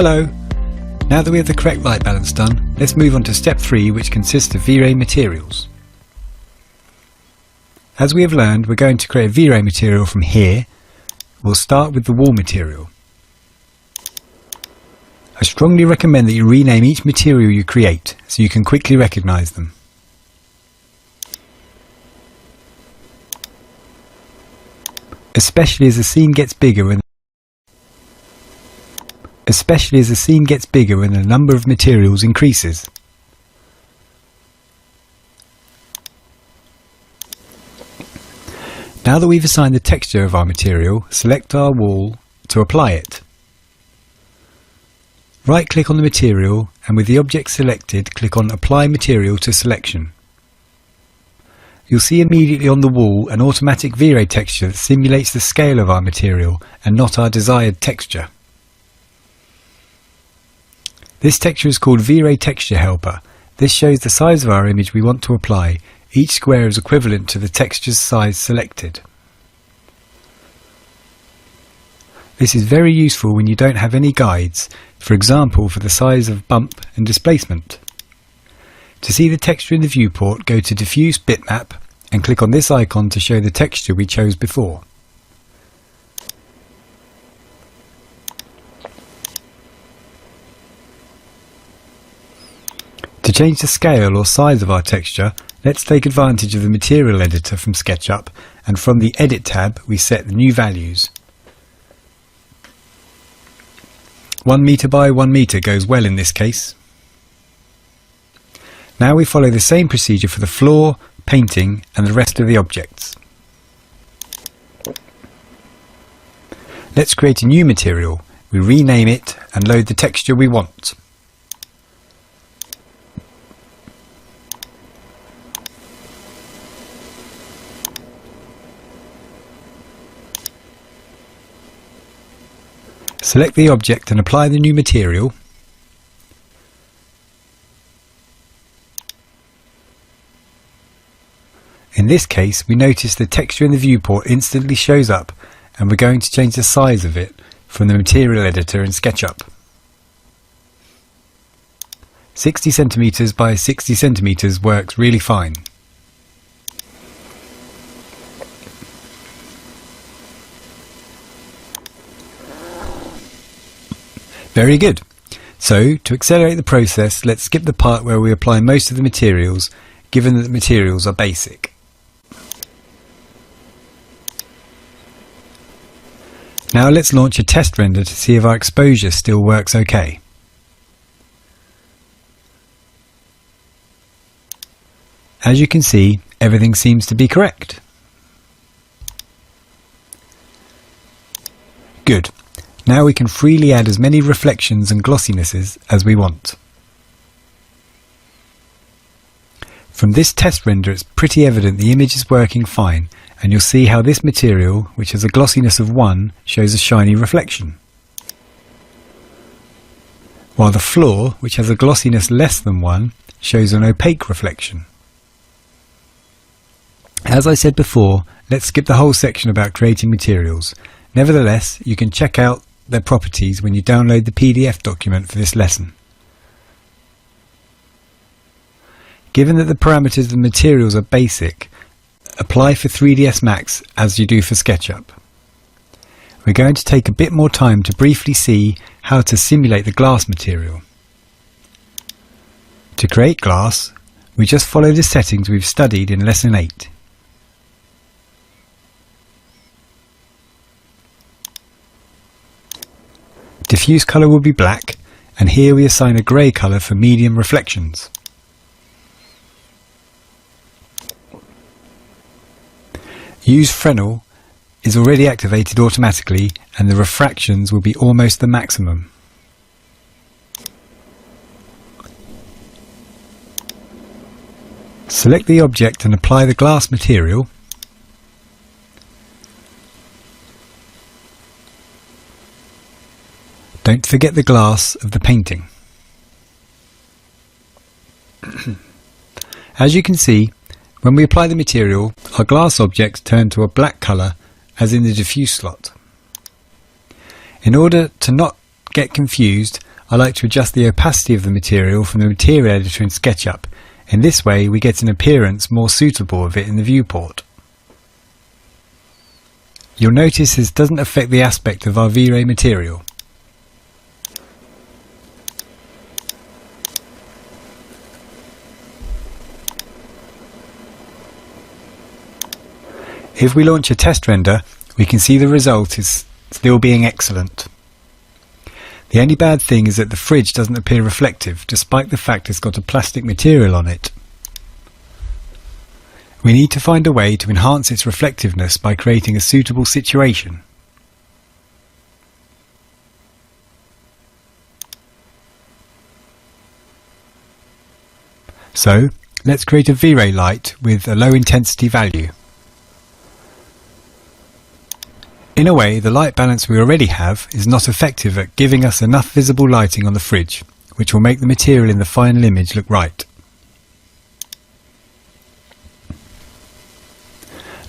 Hello! Now that we have the correct light balance done, let's move on to step 3, which consists of vray materials. As we have learned, we're going to create a vray material from here. We'll start with the wall material. I strongly recommend that you rename each material you create so you can quickly recognise them. Especially as the scene gets bigger when the number of materials increases. Now that we've assigned the texture of our material, select our wall to apply it. Right-click on the material and with the object selected, click on Apply Material to Selection. You'll see immediately on the wall an automatic vray texture that simulates the scale of our material and not our desired texture. This texture is called vray texture helper. This shows the size of our image we want to apply. Each square is equivalent to the texture's size selected. This is very useful when you don't have any guides, for example for the size of bump and displacement. To see the texture in the viewport, go to Diffuse Bitmap and click on this icon to show the texture we chose before. To change the scale or size of our texture, let's take advantage of the material editor from SketchUp, and from the Edit tab we set the new values. 1 meter by 1 meter goes well in this case. Now we follow the same procedure for the floor, painting and the rest of the objects. Let's create a new material. We rename it and load the texture we want. Select the object and apply the new material. In this case, we notice the texture in the viewport instantly shows up, and we're going to change the size of it from the material editor in SketchUp. 60 centimeters by 60 centimeters works really fine. Very good. So, to accelerate the process, let's skip the part where we apply most of the materials, given that the materials are basic. Now let's launch a test render to see if our exposure still works okay. As you can see, everything seems to be correct. Good. Now we can freely add as many reflections and glossinesses as we want. From this test render, it's pretty evident the image is working fine, and you'll see how this material, which has a glossiness of 1, shows a shiny reflection, while the floor, which has a glossiness less than 1, shows an opaque reflection. As I said before, let's skip the whole section about creating materials. Nevertheless, you can check out their properties when you download the PDF document for this lesson. Given that the parameters of the materials are basic, apply for 3ds Max as you do for SketchUp. We're going to take a bit more time to briefly see how to simulate the glass material. To create glass, we just follow the settings we've studied in Lesson 8. Diffuse colour will be black, and here we assign a grey colour for medium reflections. Use Fresnel is already activated automatically, and the refractions will be almost the maximum. Select the object and apply the glass material. Don't forget the glass of the painting. As you can see, when we apply the material, our glass objects turn to a black colour, as in the diffuse slot. In order to not get confused, I like to adjust the opacity of the material from the material editor in SketchUp. In this way we get an appearance more suitable of it in the viewport. You'll notice this doesn't affect the aspect of our V-Ray material. If we launch a test render, we can see the result is still being excellent. The only bad thing is that the fridge doesn't appear reflective, despite the fact it's got a plastic material on it. We need to find a way to enhance its reflectiveness by creating a suitable situation. So, let's create a V-Ray light with a low intensity value. In a way, the light balance we already have is not effective at giving us enough visible lighting on the fridge, which will make the material in the final image look right.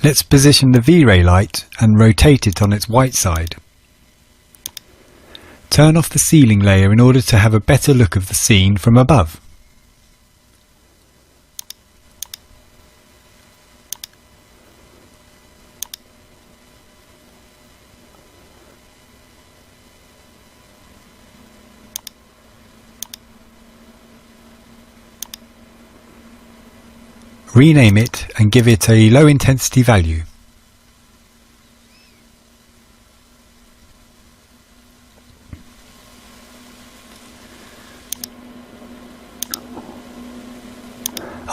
Let's position the V-Ray light and rotate it on its white side. Turn off the ceiling layer in order to have a better look of the scene from above. Rename it and give it a low intensity value.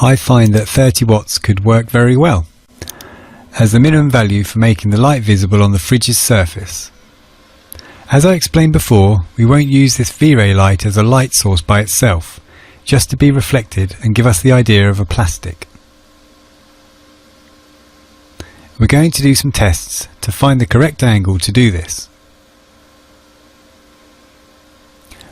I find that 30 watts could work very well as the minimum value for making the light visible on the fridge's surface. As I explained before, we won't use this V-Ray light as a light source by itself, just to be reflected and give us the idea of a plastic. We're going to do some tests to find the correct angle to do this.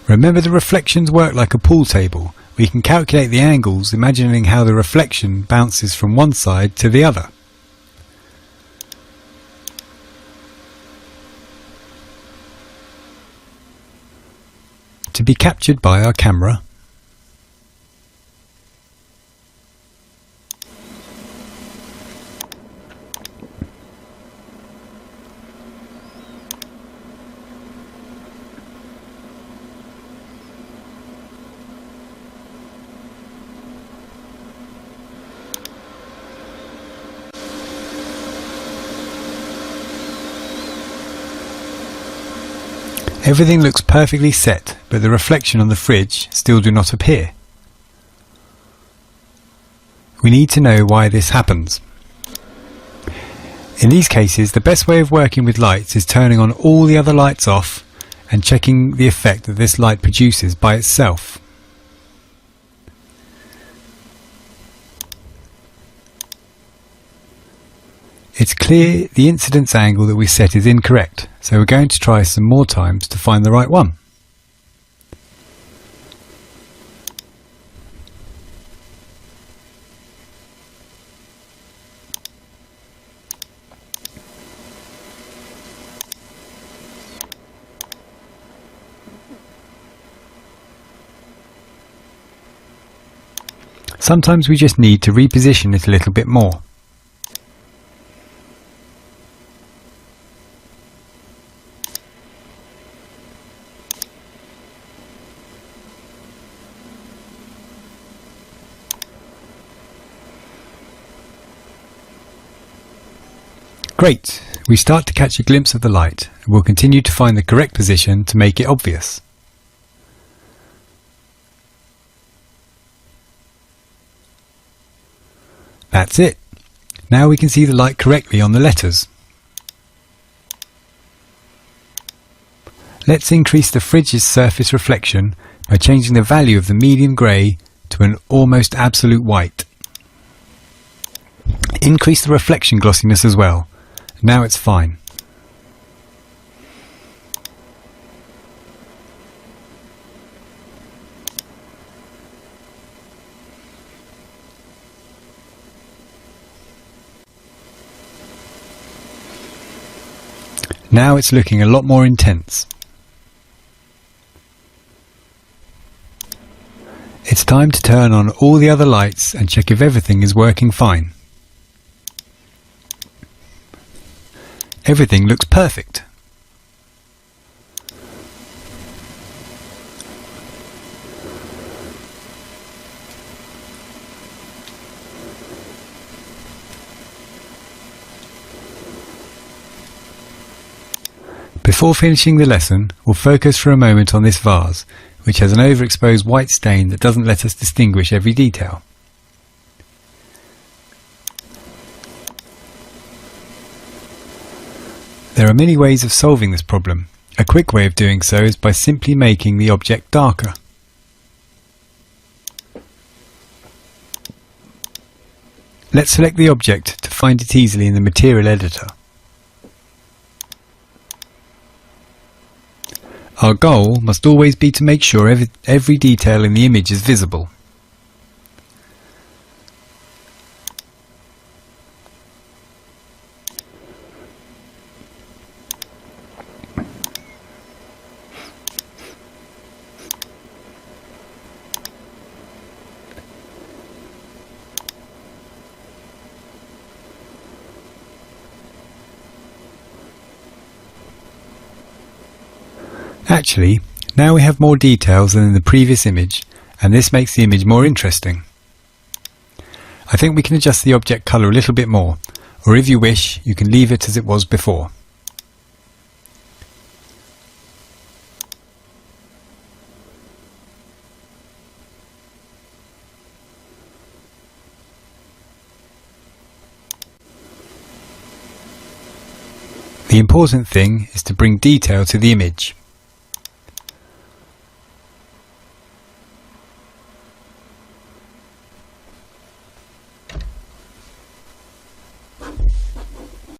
Remember, the reflections work like a pool table. We can calculate the angles, imagining how the reflection bounces from one side to the other. To be captured by our camera, everything looks perfectly set, but the reflection on the fridge still do not appear. We need to know why this happens. In these cases, the best way of working with lights is turning on all the other lights off and checking the effect that this light produces by itself. It's clear the incidence angle that we set is incorrect, so we're going to try some more times to find the right one. Sometimes we just need to reposition it a little bit more. Great! We start to catch a glimpse of the light, and we'll continue to find the correct position to make it obvious. That's it! Now we can see the light correctly on the letters. Let's increase the fridge's surface reflection by changing the value of the medium grey to an almost absolute white. Increase the reflection glossiness as well. Now it's fine. Now it's looking a lot more intense. time to turn on all the other lights and check if everything is working fine. Everything looks perfect. Before finishing the lesson, we'll focus for a moment on this vase, which has an overexposed white stain that doesn't let us distinguish every detail. There are many ways of solving this problem. A quick way of doing so is by simply making the object darker. Let's select the object to find it easily in the material editor. Our goal must always be to make sure every detail in the image is visible. Actually, now we have more details than in the previous image, and this makes the image more interesting. I think we can adjust the object colour a little bit more, or if you wish, you can leave it as it was before. The important thing is to bring detail to the image.